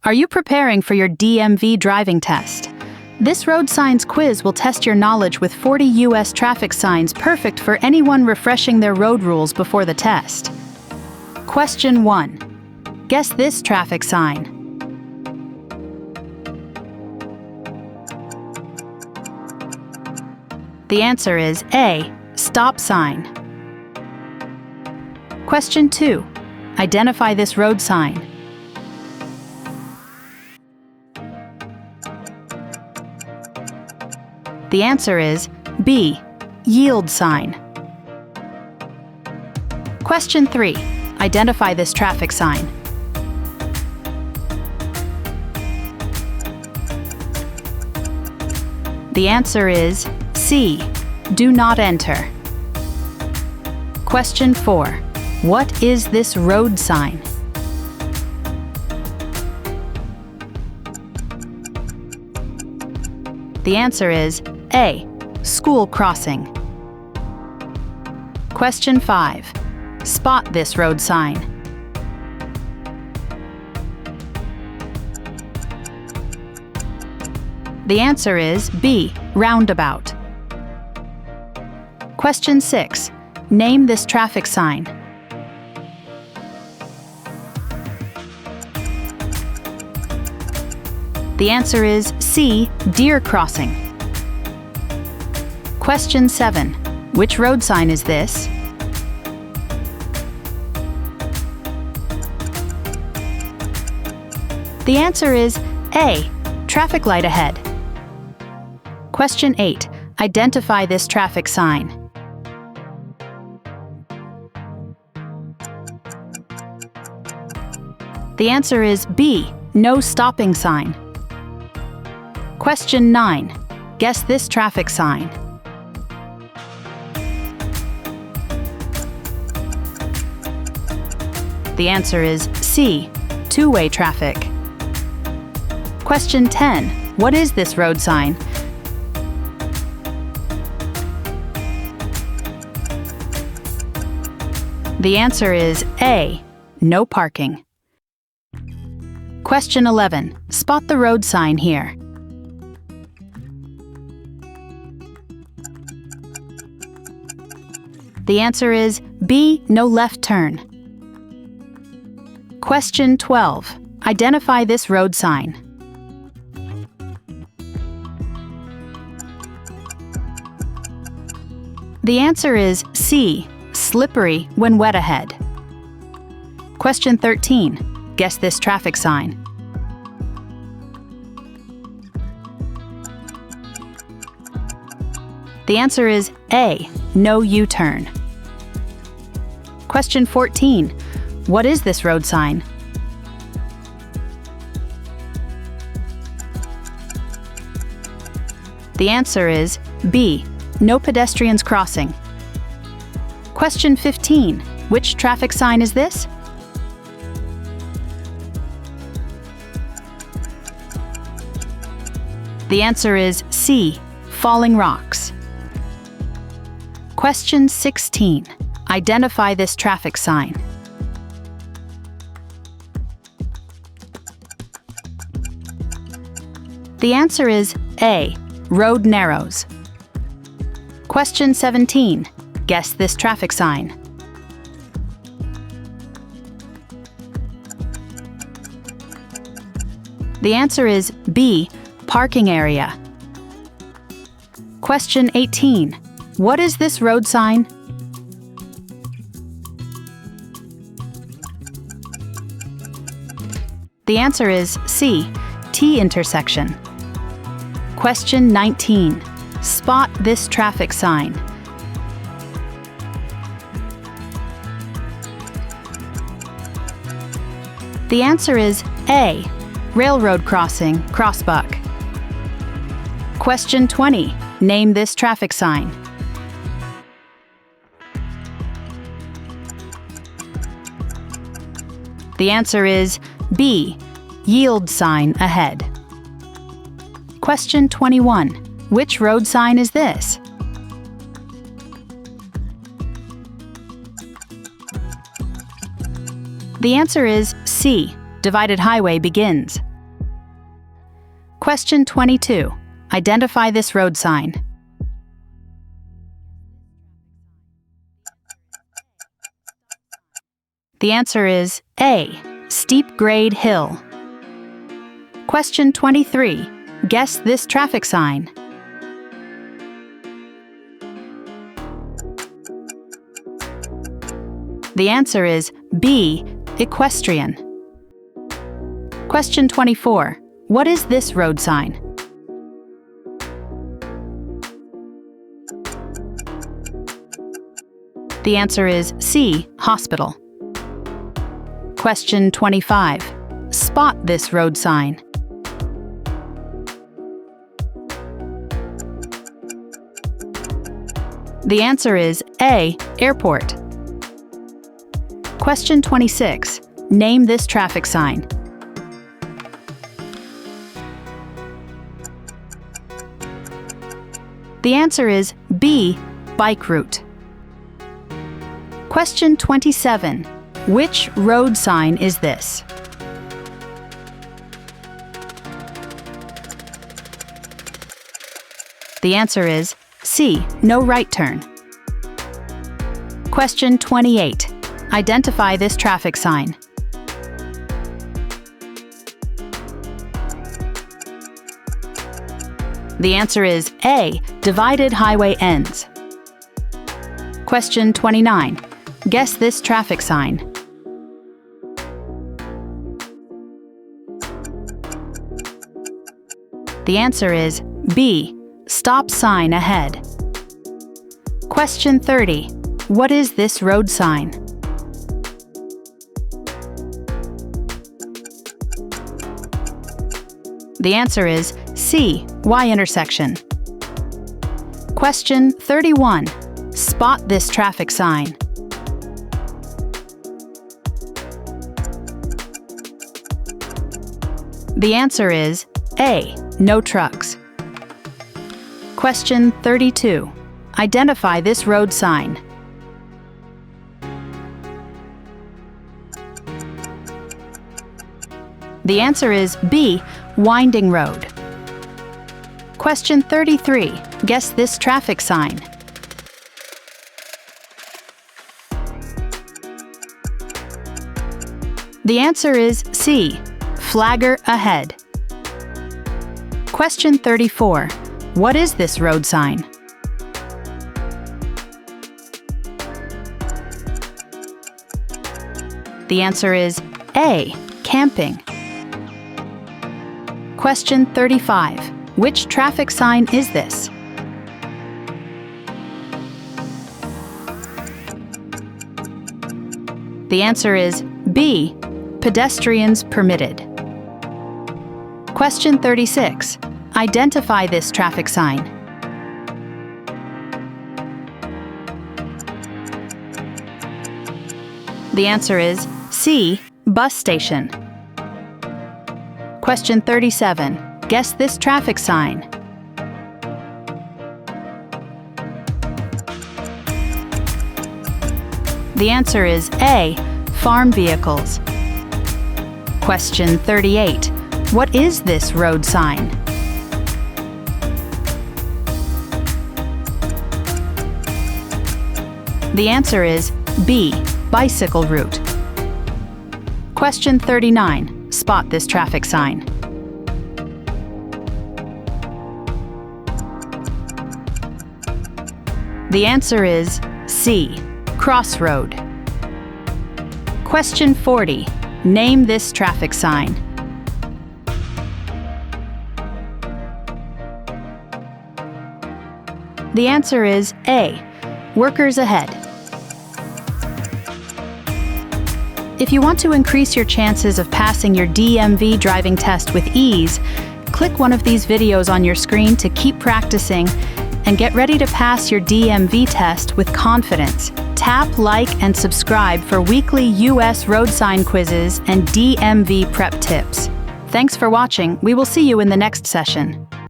Are you preparing for your DMV driving test? This road signs quiz will test your knowledge with 40 U.S. traffic signs, perfect for anyone refreshing their road rules before the test. Question 1. Guess this traffic sign. The answer is A, stop sign. Question 2. Identify this road sign. The answer is B, yield sign. Question 3. Identify this traffic sign. The answer is C, do not enter. Question 4. What is this road sign? The answer is A, school crossing. Question 5. Spot this road sign. The answer is B, roundabout. Question 6. Name this traffic sign. The answer is C, deer crossing. Question 7. Which road sign is this? The answer is A, traffic light ahead. Question 8. Identify this traffic sign. The answer is B, no stopping sign. Question 9. Guess this traffic sign. The answer is C, two-way traffic. Question 10. What is this road sign? The answer is A, no parking. Question 11. Spot the road sign here. The answer is B, no left turn. Question 12. Identify this road sign. The answer is C, slippery when wet ahead. Question 13. Guess this traffic sign. The answer is A, no U-turn. Question 14. What is this road sign? The answer is B, no pedestrians crossing. Question 15. Which traffic sign is this? The answer is C, falling rocks. Question 16. Identify this traffic sign. The answer is A, road narrows. Question 17. Guess this traffic sign. The answer is B, parking area. Question 18. What is this road sign? The answer is C, T intersection. Question 19. Spot this traffic sign. The answer is A, railroad crossing, crossbuck. Question 20. Name this traffic sign. The answer is B, yield sign ahead. Question 21. Which road sign is this? The answer is C, divided highway begins. Question 22. Identify this road sign. The answer is A. Steep grade hill. Question 23. Guess this traffic sign. The answer is B. Equestrian. Question 24. What is this road sign? The answer is C. Hospital. Question 25. Spot this road sign. The answer is A. Airport. Question 26. Name this traffic sign. The answer is B. Bike route. Question 27. Which road sign is this? The answer is C. No right turn. Question 28. Identify this traffic sign. The answer is A. Divided highway ends. Question 29. Guess this traffic sign. The answer is B. Stop sign ahead. Question 30. What is this road sign? The answer is C. Y intersection. Question 31. Spot this traffic sign. The answer is A. No trucks. Question 32. Identify this road sign. The answer is B. Winding road. Question 33. Guess this traffic sign. The answer is C. Flagger ahead. Question 34. What is this road sign? The answer is A. Camping. Question 35. Which traffic sign is this? The answer is B. Pedestrians permitted. Question 36. Identify this traffic sign. The answer is C. Bus station. Question 37. Guess this traffic sign. The answer is A. Farm vehicles. Question 38. What is this road sign? The answer is B. Bicycle route. Question 39. Spot this traffic sign. The answer is C. Crossroad. Question 40. Name this traffic sign. The answer is A. Workers ahead. If you want to increase your chances of passing your DMV driving test with ease, click one of these videos on your screen to keep practicing and get ready to pass your DMV test with confidence. Tap like and subscribe for weekly US road sign quizzes and DMV prep tips. Thanks for watching. We will see you in the next session.